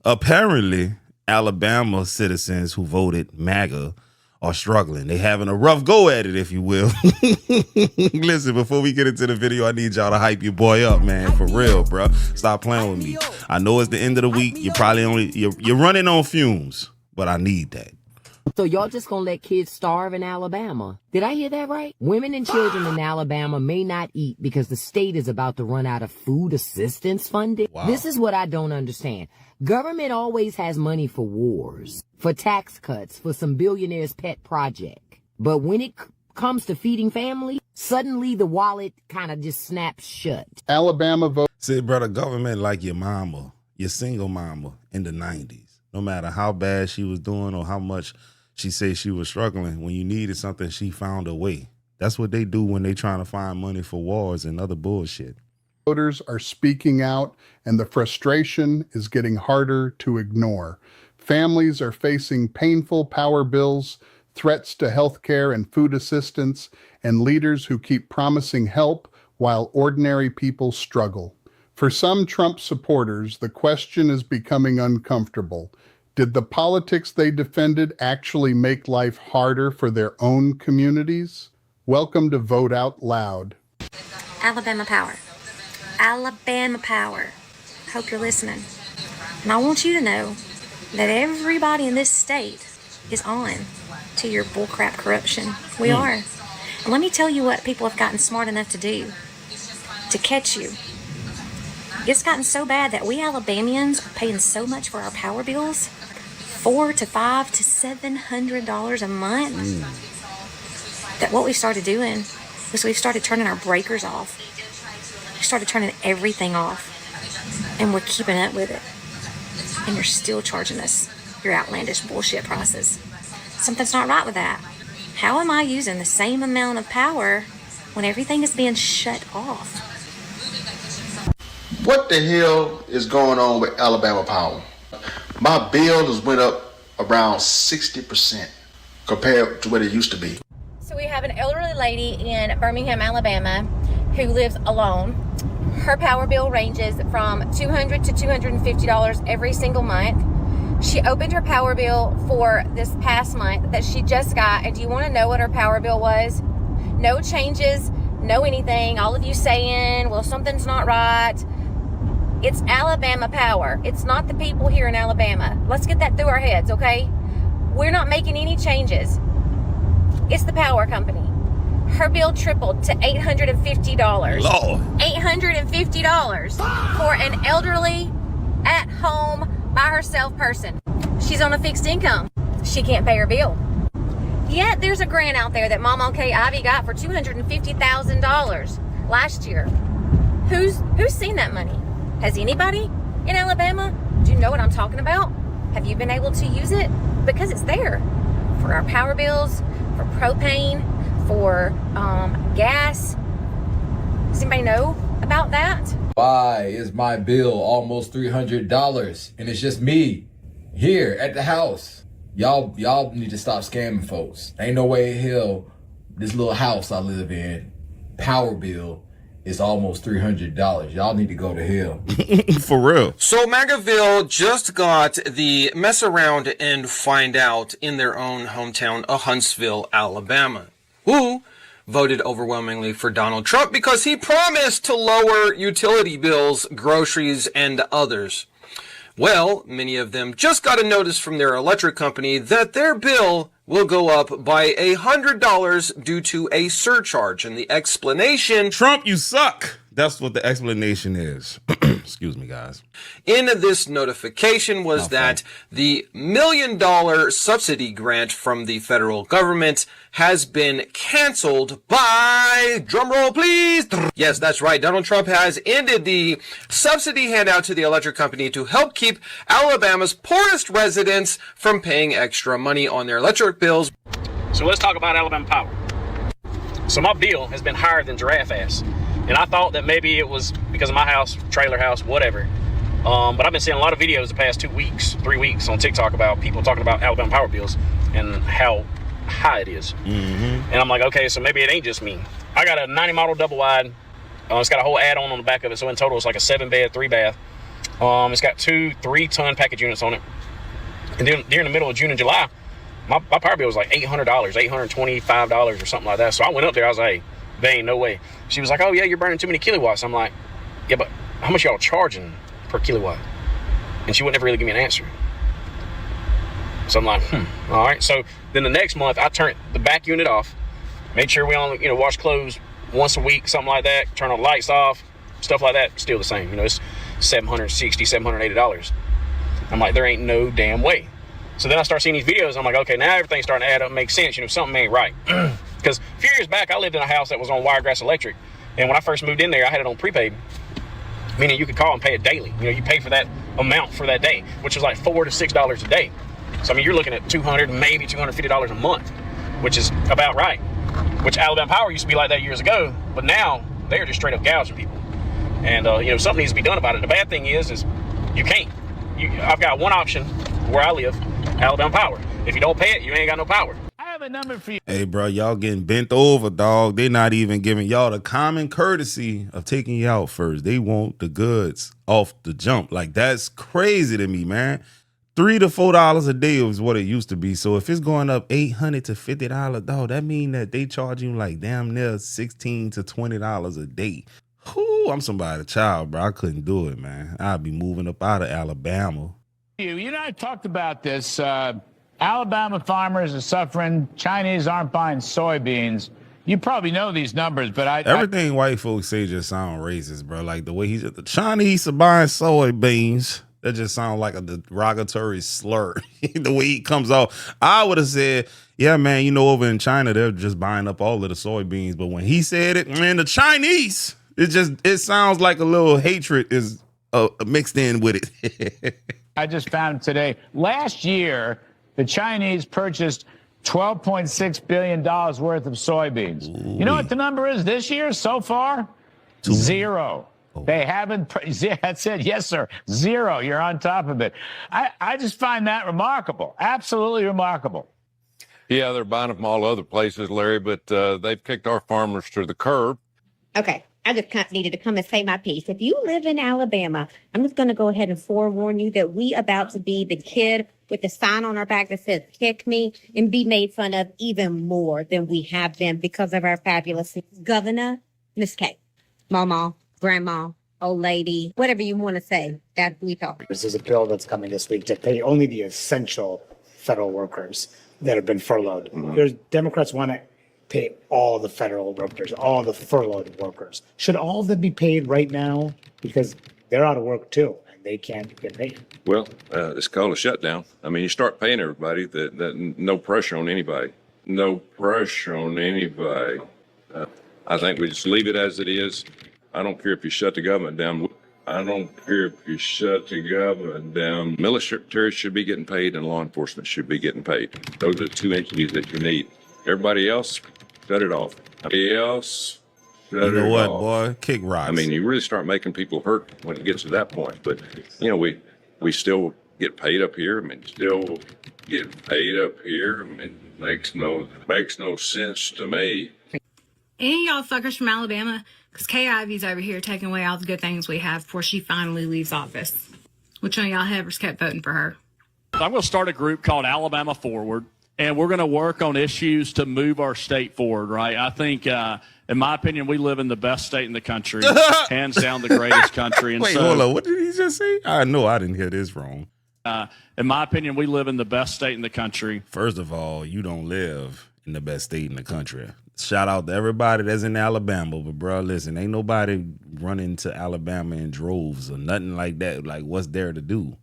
Apparently, Alabama citizens who voted MAGA are struggling. They having a rough go at it, if you will. Listen, before we get into the video, I need y'all to hype your boy up, man. For real, bro. Stop playing with me. I know it's the end of the week. You're probably you're running on fumes, but I need that. So y'all just gonna let kids starve in Alabama? Did I hear that right? Women and children in Alabama may not eat because the state is about to run out of food assistance funding. Wow. This is what I don't understand. Government always has money for wars, for tax cuts, for some billionaire's pet project. But when it comes to feeding family, suddenly the wallet kind of just snaps shut. Alabama vote. See, brother, government like your mama, your single mama in the 90s. No matter how bad she was doing or how much she said she was struggling, when you needed something, she found a way. That's what they do when they trying to find money for wars and other bullshit. Voters are speaking out, and the frustration is getting harder to ignore. Families are facing painful power bills, threats to health care and food assistance, and leaders who keep promising help while ordinary people struggle. For some Trump supporters, the question is becoming uncomfortable. Did the politics they defended actually make life harder for their own communities? Welcome to Vote Out Loud. Alabama Power. Alabama Power. Hope you're listening. And I want you to know that everybody in this state is on to your bullcrap corruption. We are. And let me tell you what people have gotten smart enough to do to catch you. It's gotten so bad that we Alabamians are paying so much for our power bills, $400 to $500 to $700 a month, that what we started doing was we started turning our breakers off. We started turning everything off, and we're keeping up with it. And you're still charging us your outlandish bullshit prices. Something's not right with that. How am I using the same amount of power when everything is being shut off? What the hell is going on with Alabama Power? My bill has went up around 60% compared to what it used to be. So we have an elderly lady in Birmingham, Alabama, who lives alone. Her power bill ranges from $200 to $250 every single month. She opened her power bill for this past month that she just got, and do you want to know what her power bill was? No changes, no anything. All of you saying, well, something's not right. It's Alabama Power. It's not the people here in Alabama. Let's get that through our heads, okay? We're not making any changes. It's the power company. Her bill tripled to $850. Lord. $850 for an elderly, at-home, by-herself person. She's on a fixed income. She can't pay her bill. Yet there's a grant out there that Mama K. Ivy got for $250,000 last year. Who's seen that money? Has anybody in Alabama? Do you know what I'm talking about? Have you been able to use it? Because it's there for our power bills, for propane, for gas. Does anybody know about that? Why is my bill almost $300 and it's just me here at the house? Y'all need to stop scamming folks. Ain't no way in hell this little house I live in, power bill, is almost $300. Y'all need to go to hell. For real. So MAGAville just got the mess around and find out in their own hometown of Huntsville, Alabama, who voted overwhelmingly for Donald Trump because he promised to lower utility bills, groceries, and others. Well, many of them just got a notice from their electric company that their bill will go up by $100 due to a surcharge. And the explanation... Trump, you suck. That's what the explanation is. Excuse me, guys. In this notification was that the $1 million subsidy grant from the federal government has been canceled by, drumroll please. Yes, that's right. Donald Trump has ended the subsidy handout to the electric company to help keep Alabama's poorest residents from paying extra money on their electric bills. So let's talk about Alabama Power. So my bill has been higher than giraffe ass. And I thought that maybe it was because of my house, trailer house, whatever. But I've been seeing a lot of videos the past 2 weeks, 3 weeks on TikTok about people talking about Alabama power bills and how high it is. And I'm like, okay, so maybe it ain't just me. I got a 90 model double wide. It's got a whole add-on the back of it. So in total, it's like a 7-bed, 3-bath. It's got 2 3-ton package units on it. And then during the middle of June and July, my power bill was like $800, $825 or something like that. So I went up there. I was like, hey, there ain't no way. She was like, oh, yeah, you're burning too many kilowatts. I'm like, yeah, but how much y'all charging per kilowatt? And she wouldn't ever really give me an answer. So I'm like, all right. So then the next month, I turned the back unit off, made sure we only, wash clothes once a week, something like that, turn the lights off, stuff like that, still the same. It's $760, $780. I'm like, there ain't no damn way. So then I start seeing these videos. I'm like, okay, now everything's starting to add up, make sense. Something ain't right. Because a few years back, I lived in a house that was on Wiregrass Electric. And when I first moved in there, I had it on prepaid, meaning you could call and pay it daily. You pay for that amount for that day, which was like $4 to $6 a day. So, I mean, you're looking at $200, maybe $250 a month, which is about right. Which Alabama Power used to be like that years ago, but now they're just straight up gouging people. And, something needs to be done about it. The bad thing is you can't. I've got one option where I live, Alabama Power. If you don't pay it, you ain't got no power. I have a number for you. Hey, bro, y'all getting bent over, dog. They not even giving y'all the common courtesy of taking you out first. They want the goods off the jump. Like, that's crazy to me, man. $3 to $4 a day is what it used to be. So if it's going up $800 to $50, dog, that mean that they charge you like damn near $16 to $20 a day. Whoo, I'm somebody's child, bro. I couldn't do it, man. I'd be moving up out of Alabama. You and I talked about this. Alabama farmers are suffering. Chinese aren't buying soybeans. You probably know these numbers, but everything white folks say just sound racist, bro. Like the way the Chinese are buying soybeans. That just sounds like a derogatory slur. The way he comes off, I would have said, yeah, man, over in China, they're just buying up all of the soybeans. But when he said it, man, the Chinese, it sounds like a little hatred is mixed in with it. I just found today, last year, the Chinese purchased $12.6 billion worth of soybeans. Ooh. You know what the number is this year so far? 0. They haven't. That's it. Yes, sir. 0. You're on top of it. I just find that remarkable. Absolutely remarkable. Yeah, they're buying them from all other places, Larry, but they've kicked our farmers to the curb. Okay. I just needed to come and say my piece. If you live in Alabama, I'm just going to go ahead and forewarn you that we about to be the kid with the sign on our back that says kick me and be made fun of even more than we have been because of our fabulous governor, Miss K, Mama, Grandma, old lady, whatever you want to say. That's what we talk. This is a bill that's coming this week to pay only the essential federal workers that have been furloughed. Mm-hmm. Democrats want to pay all the federal workers, all the furloughed workers. Should all of them be paid right now? Because they're out of work too, and they can't get paid. Well, it's called a shutdown. I mean, you start paying everybody, that no pressure on anybody. No pressure on anybody. I think we just leave it as it is. I don't care if you shut the government down. I don't care if you shut the government down. Military should be getting paid and law enforcement should be getting paid. Those are the 2 entities that you need. Everybody else, shut it off. Everybody else, shut it off. You know what, boy? Kick rocks. I mean, you really start making people hurt when it gets to that point. But, we still get paid up here. I mean, still get paid up here. I mean, makes no sense to me. Any of y'all fuckers from Alabama? Because Kay Ivy's over here taking away all the good things we have before she finally leaves office. Which one of y'all ever kept voting for her? I'm going to start a group called Alabama Forward, and we're going to work on issues to move our state forward, right? I think, in my opinion, we live in the best state in the country, hands down the greatest country. And wait, hold on. What did he just say? I know I didn't hear this wrong. In my opinion, we live in the best state in the country. First of all, you don't live in the best state in the country. Shout out to everybody that's in Alabama. But, bro, listen, ain't nobody running to Alabama in droves or nothing like that. Like, what's there to do?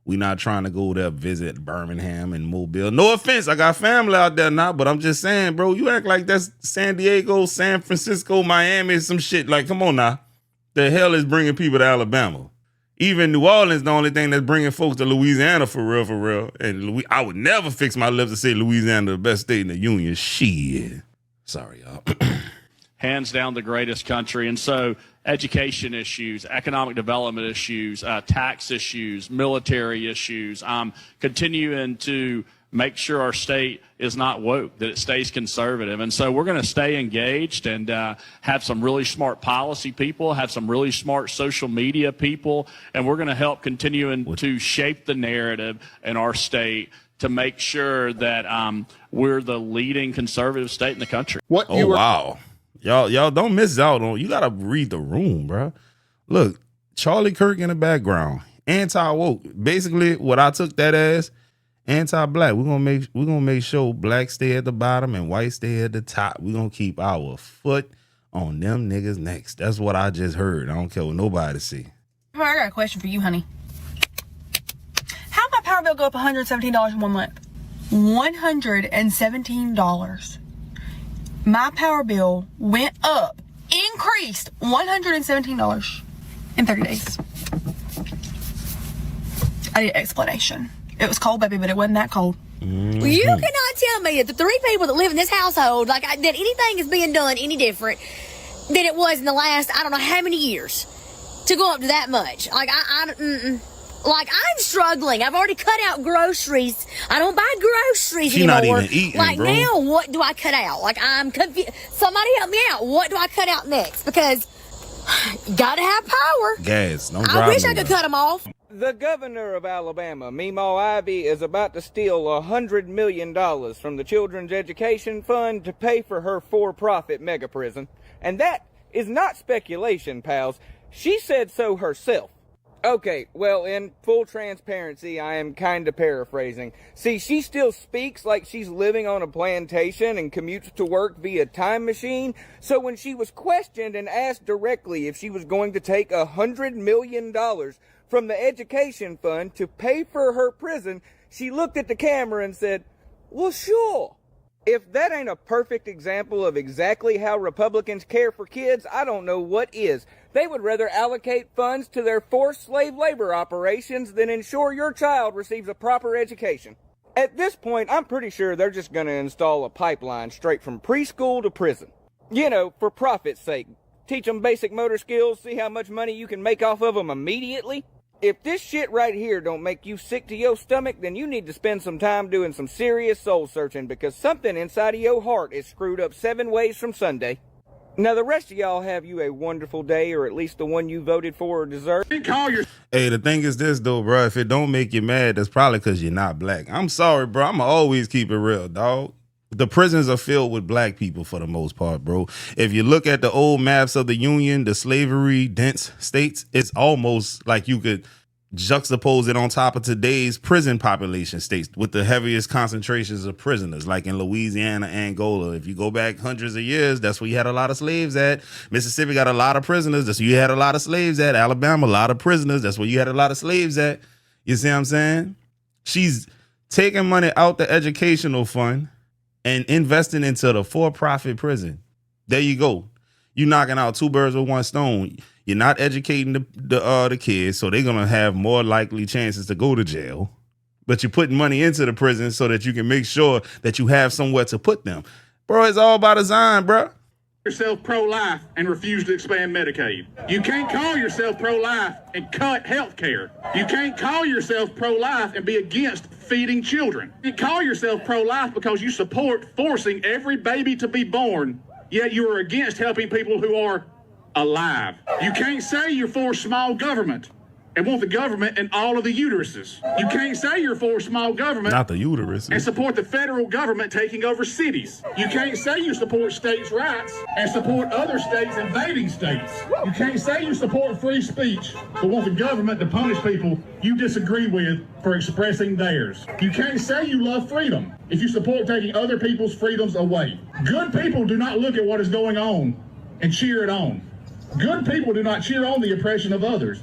We not trying to go there visit Birmingham and Mobile. No offense, I got family out there now, but I'm just saying, bro, you act like that's San Diego, San Francisco, Miami, some shit. Like, come on now. The hell is bringing people to Alabama? Even New Orleans, the only thing that's bringing folks to Louisiana for real, for real. And I would never fix my lips to say Louisiana the best state in the union. Shit. Sorry, y'all. Hands down the greatest country. And so education issues, economic development issues, tax issues, military issues. I'm continuing to make sure our state is not woke, that it stays conservative. And so we're going to stay engaged and have some really smart policy people, have some really smart social media people, and we're going to help continue to shape the narrative in our state to make sure that we're the leading conservative state in the country. Wow. Y'all don't miss out on, you got to read the room, bro. Look, Charlie Kirk in the background, anti-woke. Basically, what I took that as, anti-black. We're gonna make sure black stay at the bottom and white stay at the top. We're gonna keep our foot on them niggas' necks. That's what I just heard. I don't care what nobody see. I got a question for you, honey. How did my power bill go up $117 in 1 month? $117. My power bill went up, increased $117 in 30 days. I need an explanation. It was cold, baby, but it wasn't that cold. Well, you cannot tell me that the 3 people that live in this household, that anything is being done any different than it was in the last, I don't know how many years, to go up to that much. I'm struggling. I've already cut out groceries. I don't buy groceries anymore. Not even eating, bro. Now, what do I cut out? I'm confused. Somebody help me out. What do I cut out next? Because you gotta have power. Gas. Don't I wish I could cut them off. The governor of Alabama, Meemaw Ivey, is about to steal $100 million from the Children's Education Fund to pay for her for-profit mega prison. And that is not speculation, pals. She said so herself. Okay, well, in full transparency, I am kind of paraphrasing. See, she still speaks like she's living on a plantation and commutes to work via time machine. So when she was questioned and asked directly if she was going to take $100 million from the education fund to pay for her prison, she looked at the camera and said, well, sure. If that ain't a perfect example of exactly how Republicans care for kids, I don't know what is. They would rather allocate funds to their forced slave labor operations than ensure your child receives a proper education. At this point, I'm pretty sure they're just going to install a pipeline straight from preschool to prison. You know, for profit's sake. Teach them basic motor skills, see how much money you can make off of them immediately. If this shit right here don't make you sick to your stomach, then you need to spend some time doing some serious soul searching, because something inside of your heart is screwed up 7 ways from Sunday. Now, the rest of y'all have you a wonderful day, or at least the one you voted for or deserve. Hey, the thing is this, though, bro. If it don't make you mad, that's probably because you're not black. I'm sorry, bro. I'm going to always keep it real, dog. The prisons are filled with black people for the most part, bro. If you look at the old maps of the Union, the slavery dense states, it's almost like you could juxtapose it on top of today's prison population states with the heaviest concentrations of prisoners, like in Louisiana, Angola. If you go back hundreds of years, that's where you had a lot of slaves at. Mississippi got a lot of prisoners. That's where you had a lot of slaves at. Alabama, a lot of prisoners. That's where you had a lot of slaves at. You see what I'm saying? She's taking money out the educational fund and investing into the for-profit prison. There you go. You're knocking out 2 birds with 1 stone. You're not educating the kids, so they're gonna have more likely chances to go to jail. But you're putting money into the prison so that you can make sure that you have somewhere to put them. Bro, it's all by design, bro. Yourself pro-life and refuse to expand Medicaid. You can't call yourself pro-life and cut health care. You can't call yourself pro-life and be against feeding children. You call yourself pro-life because you support forcing every baby to be born, yet you are against helping people who are alive. You can't say you're for small government and want the government in all of the uteruses. You can't say you're for small government, not the uteruses, and support the federal government taking over cities. You can't say you support states' rights and support other states invading states. You can't say you support free speech but want the government to punish people you disagree with for expressing theirs. You can't say you love freedom if you support taking other people's freedoms away. Good people do not look at what is going on and cheer it on. Good people do not cheer on the oppression of others.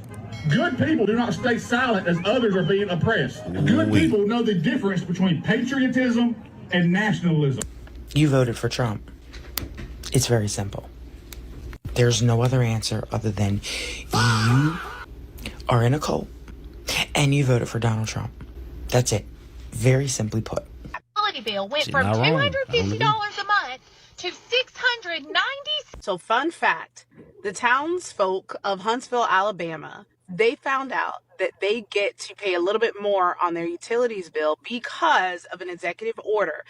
Good people do not stay silent as others are being oppressed. Good people know the difference between patriotism and nationalism. You voted for Trump. It's very simple. There's no other answer other than you are in a cult and you voted for Donald Trump. That's it. Very simply put. Utility bill went from $250 a month to $690. So fun fact, the townsfolk of Huntsville, Alabama they found out that they get to pay a little bit more on their utilities bill because of an executive order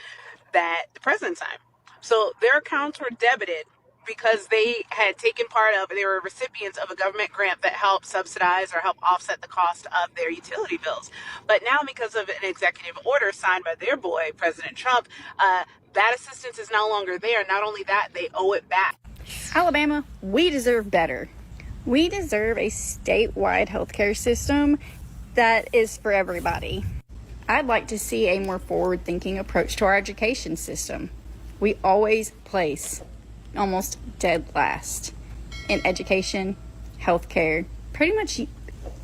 that the president signed. So their accounts were debited because they had taken part of, they were recipients of a government grant that helped subsidize or help offset the cost of their utility bills. But now, because of an executive order signed by their boy, President Trump, that assistance is no longer there. Not only that, they owe it back. Alabama, we deserve better. We deserve a statewide healthcare system that is for everybody. I'd like to see a more forward-thinking approach to our education system. We always place almost dead last in education, healthcare, pretty much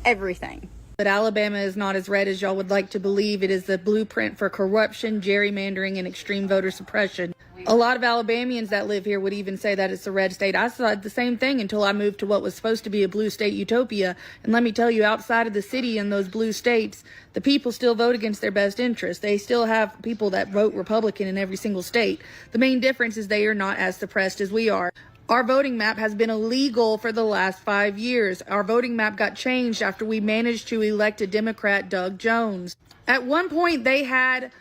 everything. But Alabama is not as red as y'all would like to believe. It is the blueprint for corruption, gerrymandering, and extreme voter suppression. A lot of Alabamians that live here would even say that it's a red state. I said the same thing until I moved to what was supposed to be a blue state utopia. And let me tell you, outside of the city in those blue states, the people still vote against their best interests. They still have people that vote Republican in every single state. The main difference is they are not as suppressed as we are. Our voting map has been illegal for the last 5 years. Our voting map got changed after we managed to elect a Democrat, Doug Jones. At one point, they had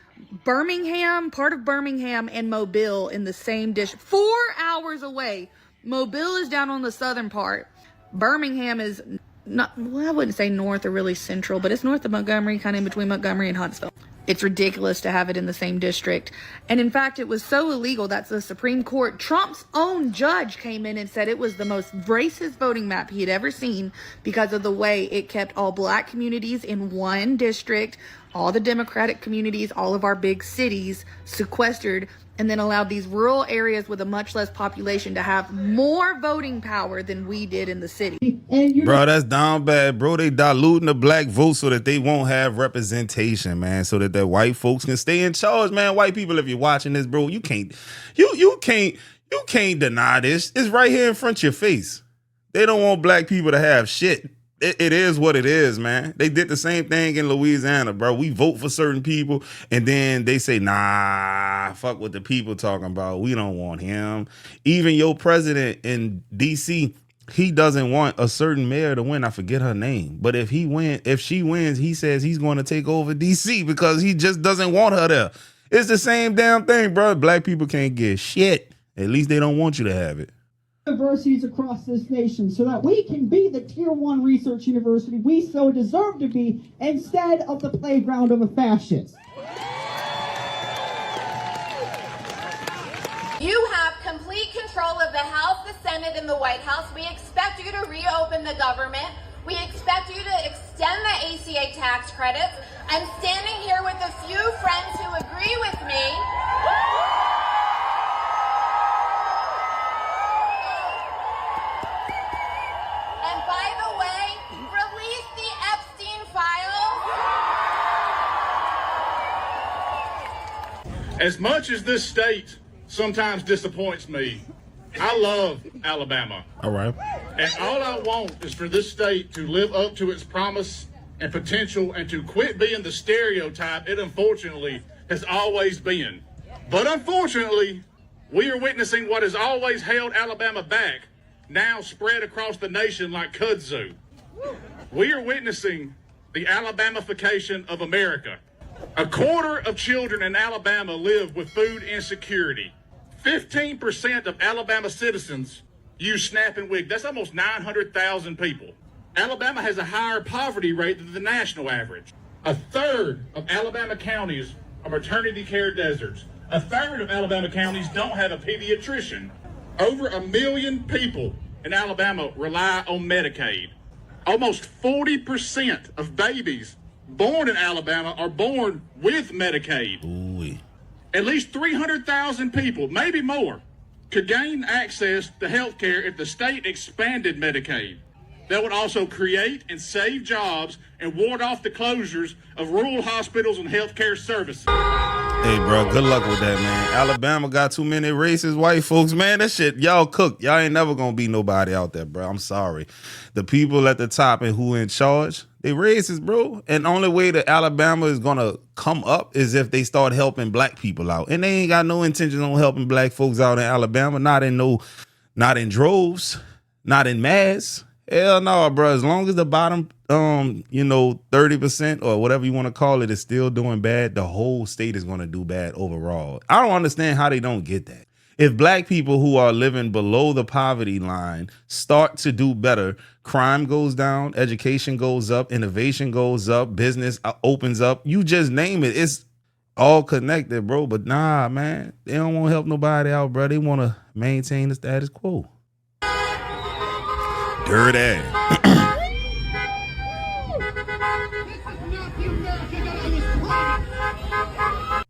Birmingham, part of Birmingham, and Mobile in the same district, 4 hours away. Mobile is down on the southern part. Birmingham is not, well, I wouldn't say north or really central, but it's north of Montgomery, kind of in between Montgomery and Huntsville. It's ridiculous to have it in the same district. And in fact, it was so illegal that the Supreme Court, Trump's own judge, came in and said it was the most racist voting map he had ever seen because of the way it kept all black communities in one district, all the Democratic communities, all of our big cities sequestered, and then allowed these rural areas with a much less population to have more voting power than we did in the city. Bro, that's down bad, bro. They diluting the black vote so that they won't have representation, man, so that the white folks can stay in charge, man. White people, if you're watching this, bro, you can't deny this. It's right here in front of your face. They don't want black people to have shit. It is what it is, man. They did the same thing in Louisiana, bro. We vote for certain people, and then they say, nah, fuck what the people talking about. We don't want him. Even your president in D.C., he doesn't want a certain mayor to win. I forget her name. But if she wins, he says he's going to take over D.C. because he just doesn't want her there. It's the same damn thing, bro. Black people can't get shit. At least they don't want you to have it. Universities across this nation so that we can be the tier 1 research university we so deserve to be instead of the playground of a fascist. You have complete control of the House, the Senate, and the White House. We expect you to reopen the government. We expect you to extend the ACA tax credits. I'm standing here with a few friends who agree with me. And by the way, release the Epstein files. As much as this state sometimes disappoints me, I love Alabama. All right. And all I want is for this state to live up to its promise and potential and to quit being the stereotype it unfortunately has always been. But unfortunately, we are witnessing what has always held Alabama back, now spread across the nation like kudzu. We are witnessing the Alabamification of America. 1/4 of children in Alabama live with food insecurity. 15% of Alabama citizens use SNAP and WIC. That's almost 900,000 people. Alabama has a higher poverty rate than the national average. 1/3 of Alabama counties are maternity care deserts. 1/3 of Alabama counties don't have a pediatrician. Over 1 million people in Alabama rely on Medicaid. Almost 40% of babies born in Alabama are born with Medicaid. Ooh. At least 300,000 people, maybe more, could gain access to health care if the state expanded Medicaid. That would also create and save jobs and ward off the closures of rural hospitals and healthcare services. Hey, bro, good luck with that, man. Alabama got too many racist white folks, man. That shit, y'all cooked. Y'all ain't never gonna be nobody out there, bro. I'm sorry. The people at the top and who in charge, they racist, bro. And the only way that Alabama is gonna come up is if they start helping black people out. And they ain't got no intention on helping black folks out in Alabama. Not in droves, not in mass. Hell no, bro. As long as the bottom, 30% or whatever you want to call it is still doing bad, the whole state is going to do bad overall. I don't understand how they don't get that. If black people who are living below the poverty line start to do better, crime goes down, education goes up, innovation goes up, business opens up. You just name it. It's all connected, bro. But nah, man, they don't want to help nobody out, bro. They want to maintain the status quo. Dirty.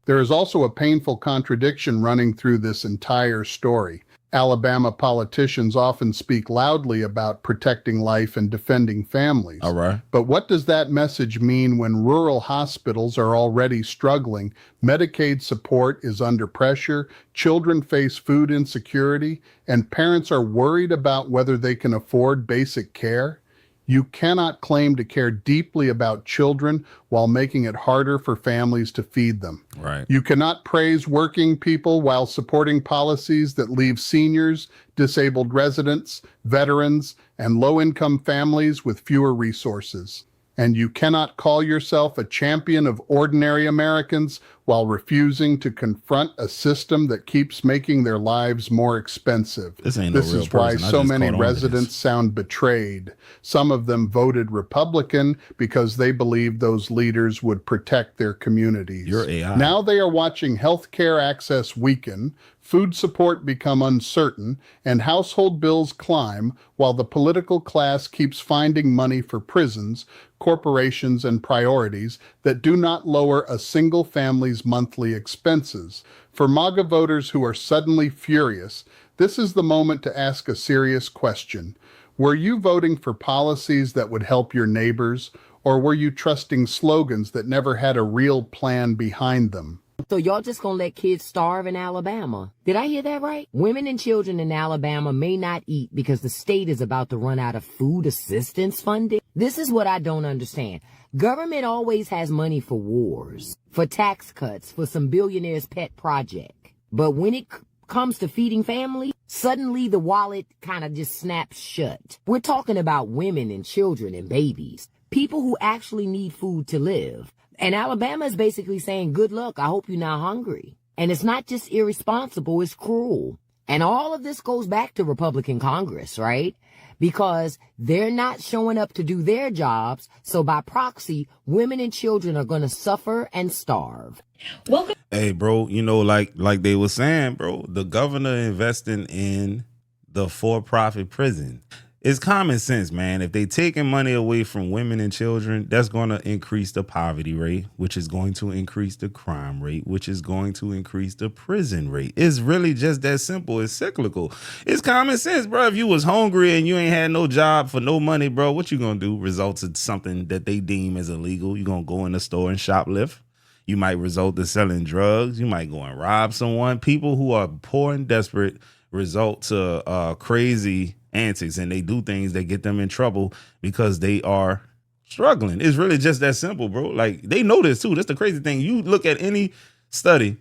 There is also a painful contradiction running through this entire story. Alabama politicians often speak loudly about protecting life and defending families. All right. But what does that message mean when rural hospitals are already struggling, Medicaid support is under pressure, children face food insecurity, and parents are worried about whether they can afford basic care? You cannot claim to care deeply about children while making it harder for families to feed them. Right. You cannot praise working people while supporting policies that leave seniors, disabled residents, veterans, and low-income families with fewer resources. And you cannot call yourself a champion of ordinary Americans while refusing to confront a system that keeps making their lives more expensive. This ain't no real is why person. so many residents sound betrayed. Some of them voted Republican because they believed those leaders would protect their communities. You're AI. Now they are watching healthcare access weaken, food support become uncertain, and household bills climb while the political class keeps finding money for prisons, corporations, and priorities that do not lower a single family's monthly expenses. For MAGA voters who are suddenly furious, this is the moment to ask a serious question. Were you voting for policies that would help your neighbors, or were you trusting slogans that never had a real plan behind them? So y'all just gonna let kids starve in Alabama? Did I hear that right? Women and children in Alabama may not eat because the state is about to run out of food assistance funding? This is what I don't understand. Government always has money for wars, for tax cuts, for some billionaire's pet project. But when it comes to feeding families, suddenly the wallet kind of just snaps shut. We're talking about women and children and babies, people who actually need food to live. And Alabama is basically saying, good luck, I hope you're not hungry. And it's not just irresponsible, it's cruel. And all of this goes back to Republican Congress, right? Because they're not showing up to do their jobs, so by proxy, women and children are going to suffer and starve. Welcome. Hey, bro, like they were saying, bro, the governor investing in the for-profit prison. It's common sense, man. If they taking money away from women and children, that's going to increase the poverty rate, which is going to increase the crime rate, which is going to increase the prison rate. It's really just that simple. It's cyclical. It's common sense, bro. If you was hungry and you ain't had no job for no money, bro, what you going to do? Results in something that they deem as illegal. You going to go in the store and shoplift. You might result to selling drugs. You might go and rob someone. People who are poor and desperate result to crazy antics, and they do things that get them in trouble because they are struggling. It's really just that simple, bro. Like, they know this too. That's the crazy thing. You look at any study,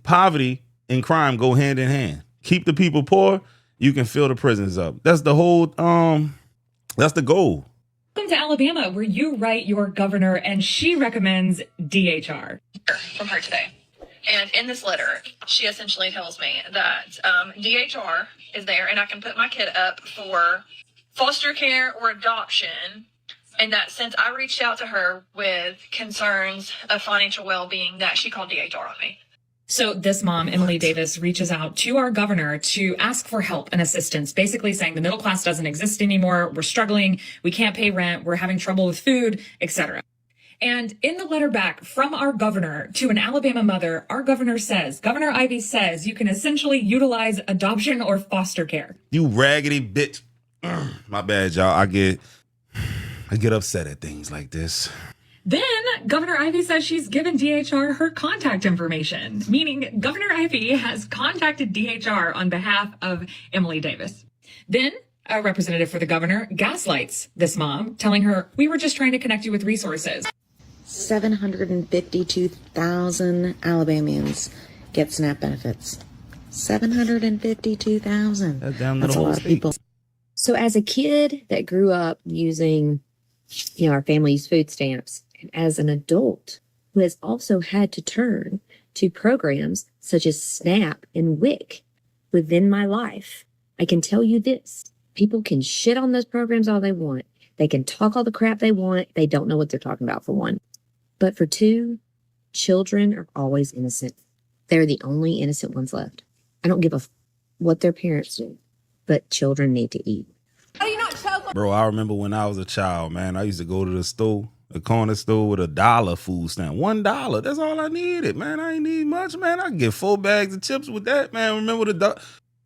poverty and crime go hand in hand. Keep the people poor, you can fill the prisons up. That's the whole that's the goal. Welcome to Alabama, where you write your governor and she recommends DHR. From her today. And in this letter, she essentially tells me that DHR is there and I can put my kid up for foster care or adoption. And that since I reached out to her with concerns of financial well-being, that she called DHR on me. So this mom, Emily Davis, reaches out to our governor to ask for help and assistance, basically saying the middle class doesn't exist anymore. We're struggling. We can't pay rent. We're having trouble with food, etc. And in the letter back from our governor to an Alabama mother, our governor says, Governor Ivey says you can essentially utilize adoption or foster care. You raggedy bitch. My bad, y'all. I get upset at things like this. Then Governor Ivey says she's given DHR her contact information, meaning Governor Ivey has contacted DHR on behalf of Emily Davis. Then a representative for the governor gaslights this mom, telling her, we were just trying to connect you with resources. 752,000 Alabamians get SNAP benefits. 752,000. That's down to That's the a whole lot of state. people. So as a kid that grew up using, our family's food stamps, and as an adult who has also had to turn to programs such as SNAP and WIC within my life, I can tell you this. People can shit on those programs all they want. They can talk all the crap they want. They don't know what they're talking about, for one. But for two, children are always innocent. They're the only innocent ones left. I don't give a what their parents do, but children need to eat. Bro, I remember when I was a child, man, I used to go to the store, the corner store with $1 food stamp. $1. That's all I needed, man. I ain't need much, man. I could get 4 bags of chips with that, man. Remember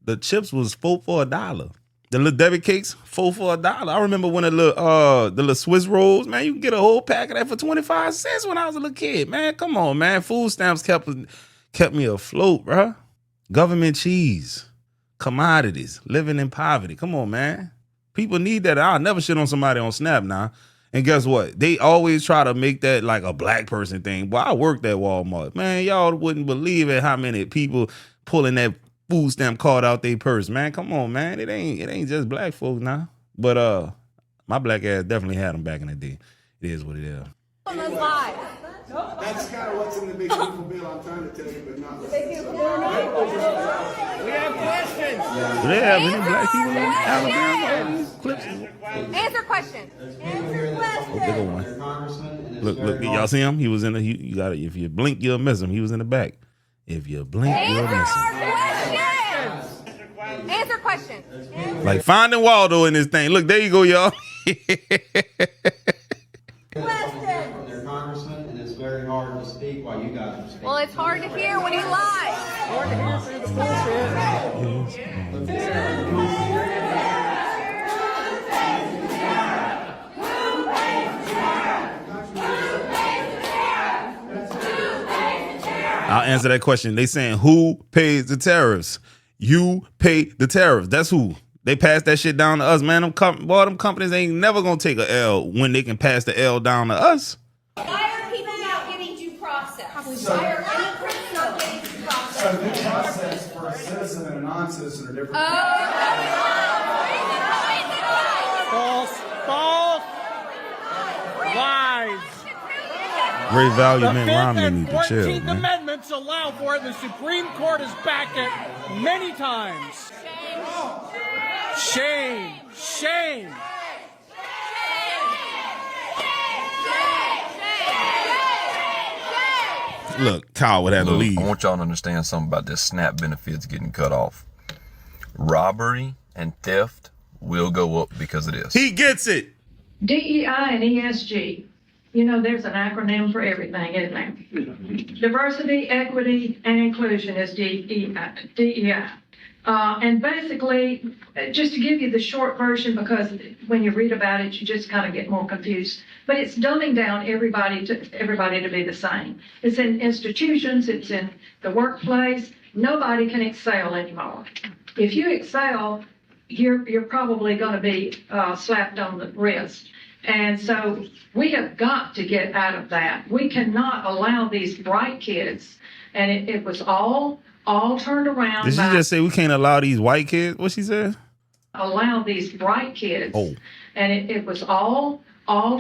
the chips was 4 for $1. The little Debbie cakes, 4 for $1. I remember when the little Swiss rolls, man, you can get a whole pack of that for 25 cents when I was a little kid, man. Come on, man. Food stamps kept me afloat, bro. Government cheese, commodities, living in poverty. Come on, man. People need that. I'll never shit on somebody on Snap now. And guess what? They always try to make that like a black person thing. Boy, I worked at Walmart. Man, y'all wouldn't believe it how many people pulling that food stamp card out their purse. Man, come on, man. It ain't just black folks now. But my black ass definitely had them back in the day. It is what it is. That's kind of what's in the big beautiful bill. I'm trying to tell you, but not. We have questions. Do they have any black people in Alabama? Clips? Answer question. Bigger one. Look, y'all see him? He was in the. You got it. If you blink, you'll miss him. He was in the back. If you blink, you'll miss him. Answer question. Like Finding Waldo in this thing. Look, there you go, y'all. Congressman, and it's very hard to speak while you guys are speaking. Well, it's hard to hear when he lies. Hard to hear through the bullshit. I'll answer that question. They saying who pays the tariffs? You pay the tariffs. That's who. They pass that shit down to us, man. Them companies ain't never gonna take a L when they can pass the L down to us. Why are people not getting due process? Why are immigrants not getting due process? So due process for a citizen and a non-citizen are different. False. Lies. Great value, man. Romney need to chill, 14th man. Amendments allow for it. The Supreme Court has backed it many times. Shame. Look, Kyle would have to leave. I want y'all to understand something about this SNAP benefits getting cut off. Robbery and theft will go up because of this. He gets it. DEI and ESG. There's an acronym for everything, isn't there? Diversity, equity, and inclusion is DEI. And basically, just to give you the short version, because when you read about it, you just kind of get more confused. But it's dumbing down everybody to be the same. It's in institutions, it's in the workplace. Nobody can excel anymore. If you excel, you're probably going to be slapped on the wrist. And so we have got to get out of that. We cannot allow these bright kids, and it was all turned around. Did she just say we can't allow these white kids? What she said? Allow these bright kids. Oh. And it was all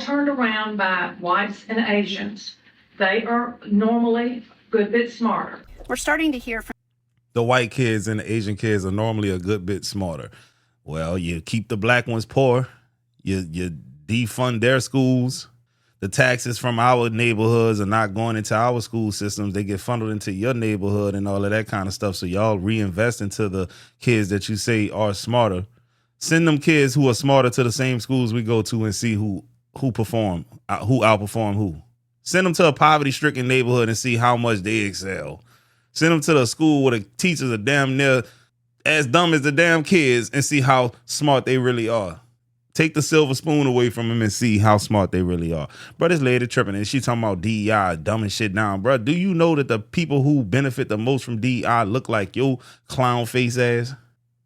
turned around by whites and Asians. They are normally a good bit smarter. We're starting to hear from The white kids and the Asian kids are normally a good bit smarter. Well, you keep the black ones poor. You defund their schools. The taxes from our neighborhoods are not going into our school systems. They get funneled into your neighborhood and all of that kind of stuff. So y'all reinvest into the kids that you say are smarter. Send them kids who are smarter to the same schools we go to and see who outperform who. Send them to a poverty-stricken neighborhood and see how much they excel. Send them to the school where the teachers are damn near as dumb as the damn kids and see how smart they really are. Take the silver spoon away from them and see how smart they really are. Bro, this lady tripping and she talking about DEI, dumbing shit down. Bro, do you know that the people who benefit the most from DEI look like your clown face ass?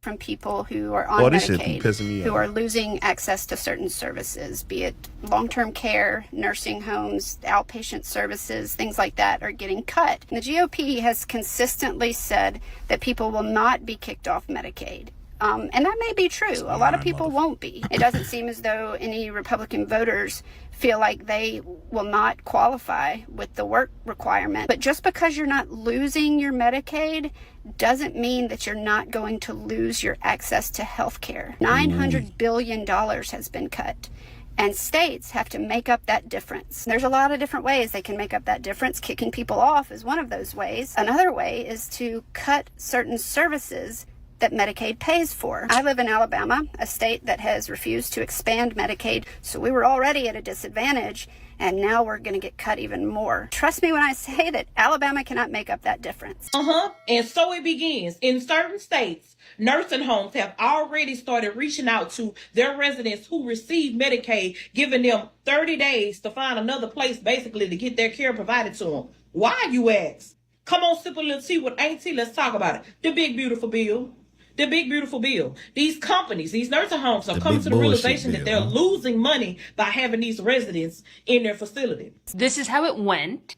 from people who are on Medicaid, who are losing access to certain services, be it long-term care, nursing homes, outpatient services, things like that are getting cut. And the GOP has consistently said that people will not be kicked off Medicaid. And that may be true. A lot of people won't be. It doesn't seem as though any Republican voters feel like they will not qualify with the work requirement. But just because you're not losing your Medicaid doesn't mean that you're not going to lose your access to health care. $900 billion has been cut. And states have to make up that difference. There's a lot of different ways they can make up that difference. Kicking people off is one of those ways. Another way is to cut certain services that Medicaid pays for. I live in Alabama, a state that has refused to expand Medicaid, so we were already at a disadvantage, and now we're going to get cut even more. Trust me when I say that Alabama cannot make up that difference. And so it begins. In certain states, nursing homes have already started reaching out to their residents who receive Medicaid, giving them 30 days to find another place, basically, to get their care provided to them. Why, you ask? Come on, sip a little tea with Auntie. Let's talk about it. The big, beautiful bill. The big, beautiful bill. These companies, these nursing homes are coming to the realization that they're losing money by having these residents in their facility. This is how it went.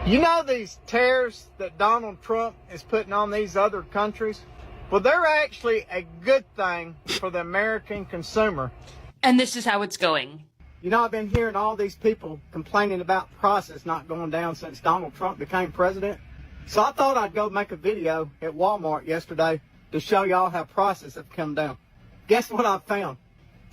You know these tariffs that Donald Trump is putting on these other countries? Well, they're actually a good thing for the American consumer. And this is how it's going. You know, I've been hearing all these people complaining about prices not going down since Donald Trump became president. So I thought I'd go make a video at Walmart yesterday to show y'all how prices have come down. Guess what I found?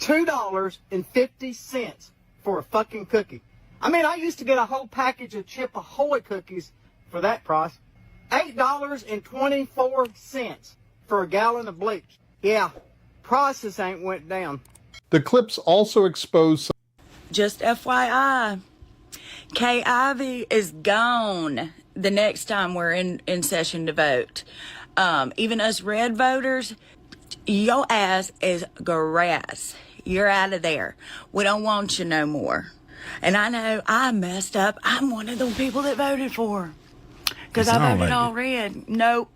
$2.50 for a fucking cookie. I mean, I used to get a whole package of Chip Ahoy cookies for that price. $8.24 for a gallon of bleach. Yeah, prices ain't went down. The clips also expose. Just FYI, Kay Ivey is gone the next time we're in session to vote. Even us red voters, your ass is grass. You're out of there. We don't want you no more. And I know I messed up. I'm one of the people that voted for. Because I voted all red. Nope.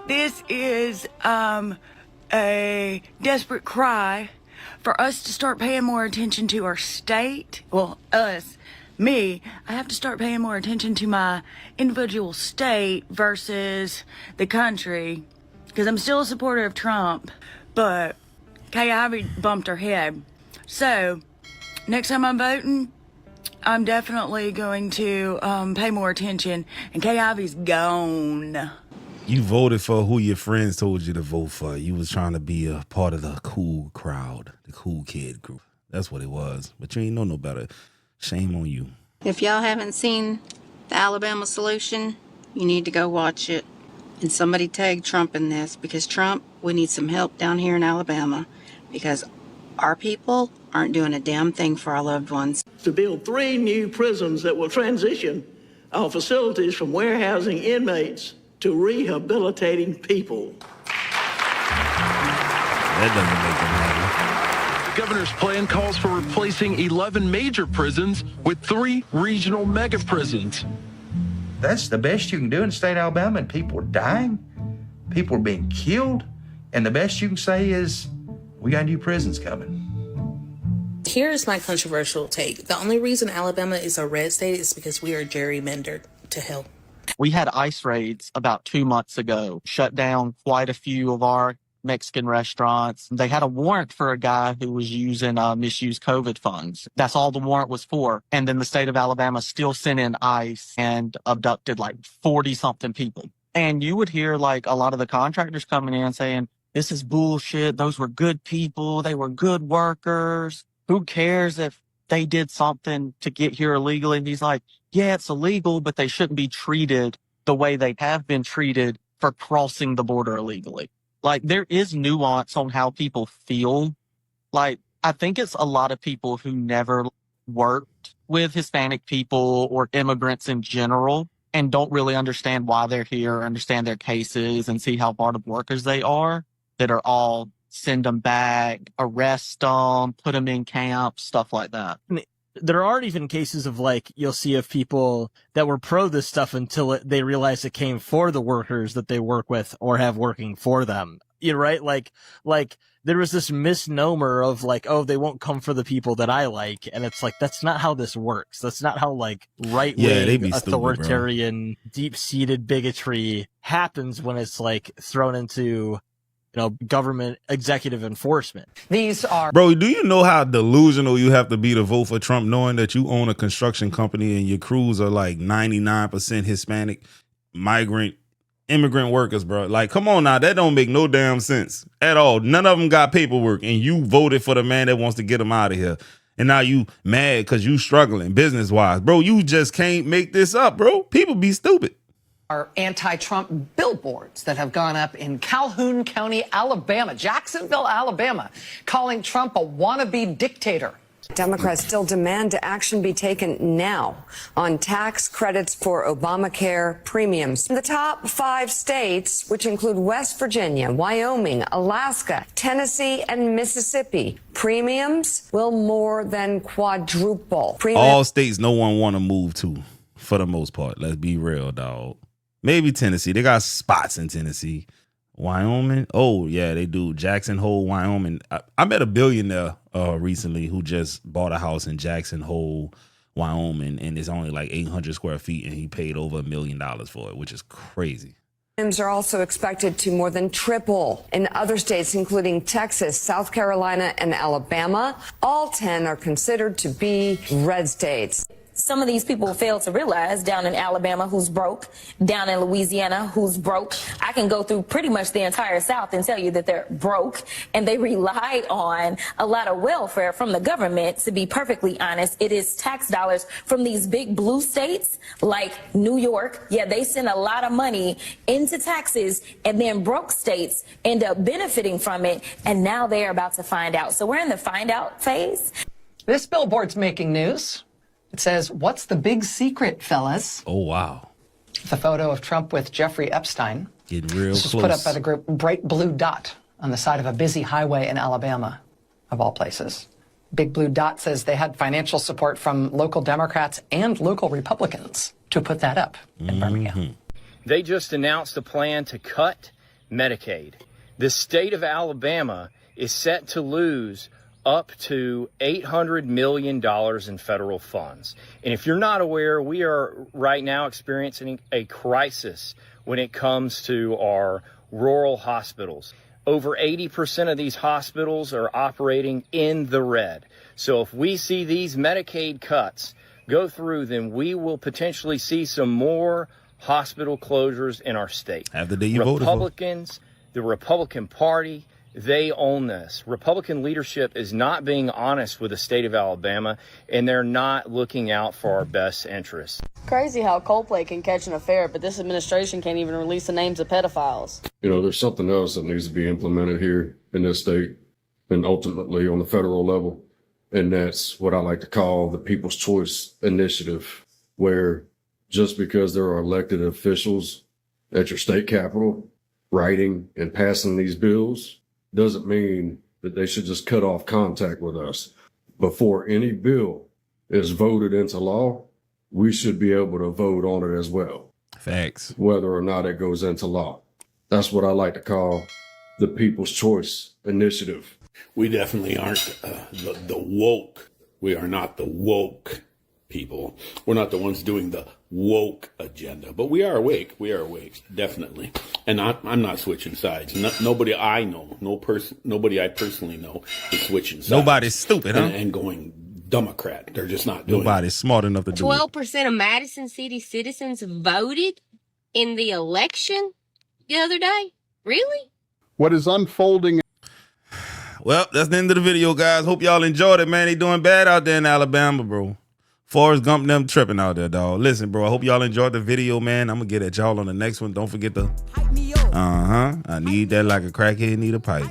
This is a desperate cry for us to start paying more attention to our state. Well, me, I have to start paying more attention to my individual state versus the country, because I'm still a supporter of Trump, but Kay Ivey bumped her head. So next time I'm voting, I'm definitely going to pay more attention, and Kay Ivey's gone. You voted for who your friends told you to vote for. You was trying to be a part of the cool crowd, the cool kid group. That's what it was. But you ain't know no better. Shame on you. If y'all haven't seen the Alabama solution, you need to go watch it. And somebody tag Trump in this, because Trump, we need some help down here in Alabama, because our people aren't doing a damn thing for our loved ones. To build 3 new prisons that will transition our facilities from warehousing inmates to rehabilitating people. That doesn't make them happy. The governor's plan calls for replacing 11 major prisons with 3 regional mega prisons. That's the best you can do in the state of Alabama, and people are dying, people are being killed, and the best you can say is, we got new prisons coming. Here's my controversial take. The only reason Alabama is a red state is because we are gerrymandered to hell. We had ICE raids about 2 months ago, shut down quite a few of our Mexican restaurants. They had a warrant for a guy who was using misused COVID funds. That's all the warrant was for. And then the state of Alabama still sent in ICE and abducted like 40-something people. And you would hear like a lot of the contractors coming in saying, this is bullshit. Those were good people. They were good workers. Who cares if they did something to get here illegally? And he's like, yeah, it's illegal, but they shouldn't be treated the way they have been treated for crossing the border illegally. Like, there is nuance on how people feel. Like, I think it's a lot of people who never worked with Hispanic people or immigrants in general and don't really understand why they're here, understand their cases, and see how hard of workers they are, that are all send them back, arrest them, put them in camps, stuff like that. There are even cases of, like, you'll see of people that were pro this stuff until they realize it came for the workers that they work with or have working for them. You know, right? Like there was this misnomer of like, oh, they won't come for the people that I like. And it's like, that's not how this works. That's not how like right-wing, authoritarian, deep-seated bigotry happens when it's like thrown into government executive enforcement. These are Bro, do you know how delusional you have to be to vote for Trump, knowing that you own a construction company and your crews are like 99% Hispanic, migrant, immigrant workers, bro? Like, come on now, that don't make no damn sense at all. None of them got paperwork, and you voted for the man that wants to get them out of here. And now you mad because you struggling business-wise. Bro, you just can't make this up, bro. People be stupid. Are anti-Trump billboards that have gone up in Calhoun County, Alabama, Jacksonville, Alabama, calling Trump a wannabe dictator. Democrats still demand action be taken now on tax credits for Obamacare premiums. The top 5 states, which include West Virginia, Wyoming, Alaska, Tennessee, and Mississippi, premiums will more than quadruple. All states no one want to move to, for the most part. Let's be real, dog. Maybe Tennessee. They got spots in Tennessee. Wyoming. Oh, yeah, they do. Jackson Hole, Wyoming. I met a billionaire recently who just bought a house in Jackson Hole, Wyoming, and it's only like 800 square feet, and he paid over $1 million for it, which is crazy. Premiums are also expected to more than triple in other states, including Texas, South Carolina, and Alabama. All 10 are considered to be red states. Some of these people fail to realize down in Alabama who's broke, down in Louisiana who's broke. I can go through pretty much the entire South and tell you that they're broke and they rely on a lot of welfare from the government. To be perfectly honest, it is tax dollars from these big blue states like New York. Yeah, they send a lot of money into taxes, and then broke states end up benefiting from it, and now they're about to find out. So we're in the find out phase. This billboard's making news. It says, "What's the big secret, fellas?" Oh, wow. The photo of Trump with Jeffrey Epstein. Getting real this was close. put up by the group Bright Blue Dot on the side of a busy highway in Alabama, of all places. Big Blue Dot says they had financial support from local Democrats and local Republicans to put that up in Birmingham. They just announced a plan to cut Medicaid. The state of Alabama is set to lose up to $800 million in federal funds. And if you're not aware, we are right now experiencing a crisis when it comes to our rural hospitals. Over 80% of these hospitals are operating in the red. So if we see these Medicaid cuts go through, then we will potentially see some more hospital closures in our state. After the day you voted for. Republicans, the Republican Party, they own this. Republican leadership is not being honest with the state of Alabama, and they're not looking out for our best interests. Crazy how Coldplay can catch an affair, but this administration can't even release the names of pedophiles. You know, there's something else that needs to be implemented here in this state and ultimately on the federal level. And that's what I like to call the People's Choice Initiative, where just because there are elected officials at your state capitol writing and passing these bills doesn't mean that they should just cut off contact with us. Before any bill is voted into law, we should be able to vote on it as well. Facts. Whether or not it goes into law. That's what I like to call the People's Choice Initiative. We definitely aren't the woke. We are not the woke people. We're not the ones doing the woke agenda, but we are awake. We are awake, definitely. And I'm not switching sides. Nobody I know, nobody I personally know is switching sides. Nobody's stupid, huh? And going Democrat. They're just not doing Nobody's smart enough to do it. 12% of Madison City citizens voted in the election the other day. Really? What is unfolding? Well, that's the end of the video, guys. Hope y'all enjoyed it, man. They doing bad out there in Alabama, bro. Forrest Gump them tripping out there, dog. Listen, bro, I hope y'all enjoyed the video, man. I'm going to get at y'all on the next one. Don't forget to... I need that like a crackhead need a pipe.